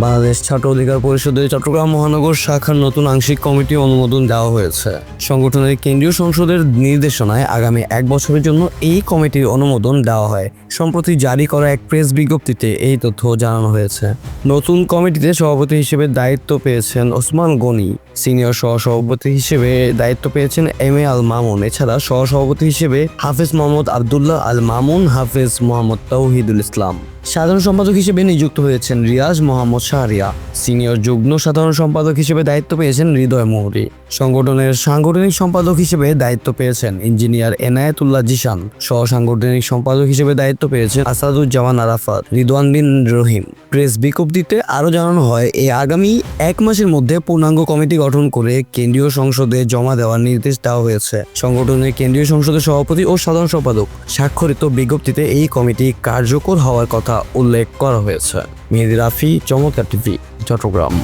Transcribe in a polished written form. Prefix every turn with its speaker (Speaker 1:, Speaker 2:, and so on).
Speaker 1: বাংলাদেশ ছাত্র অধিকার পরিষদের চট্টগ্রাম মহানগর শাখার নতুন আংশিক কমিটি অনুমোদন দেওয়া হয়েছে। সংগঠনের কেন্দ্রীয় সংসদের নির্দেশনায় আগামী 1 বছরের জন্য এই কমিটির অনুমোদন দেওয়া হয়। সম্প্রতি জারি করা এক প্রেস বিজ্ঞপ্তিতে এই তথ্য জানানো হয়েছে। নতুন কমিটিতে সভাপতি হিসেবে দায়িত্ব পেয়েছেন ওসমান গনি, সিনিয়র সহসভাপতি হিসেবে দায়িত্ব পেয়েছেন এম.এ. আল মামুন। এছাড়া সহসভাপতি হিসেবে হাফেজ মোহাম্মদ আবদুল্লাহ আল মামুন, হাফেজ মোহাম্মদ তৌহিদুল ইসলাম। সাধারণ সম্পাদক হিসেবে নিযুক্ত হয়েছেন রিয়াজ মোহাম্মদ শাহরিয়া। সিনিয়র যুগ্ম সাধারণ সম্পাদক হিসেবে দায়িত্ব পেয়েছেন হৃদয় মুহুরী। সংগঠনের সাংগঠনিক সম্পাদক হিসেবে দায়িত্ব পেয়েছেন ইঞ্জিনিয়ার এনায়েতুল্লাহ জিশান। সহ সাংগঠনিক সম্পাদক হিসেবে দায়িত্ব পেয়েছেন আসাদুজ্জামান আরাফাত, রিদওয়ান বিন রহিম। প্রেস বিজ্ঞপ্তিতে আরও জানানো হয়, আগামী 1 মাসের মধ্যে পূর্ণাঙ্গ কমিটি গঠন করে কেন্দ্রীয় সংসদে জমা দেওয়ার নির্দেশ দেওয়া হয়েছে। সংগঠনের কেন্দ্রীয় সংসদের সভাপতি ও সাধারণ সম্পাদক স্বাক্ষরিত বিজ্ঞপ্তিতে এই কমিটি কার্যকর হওয়ার কথা উল্লেখ করা হয়েছে। মেহেদী রাফি, চমৎকার টিভি, চট্টগ্রাম।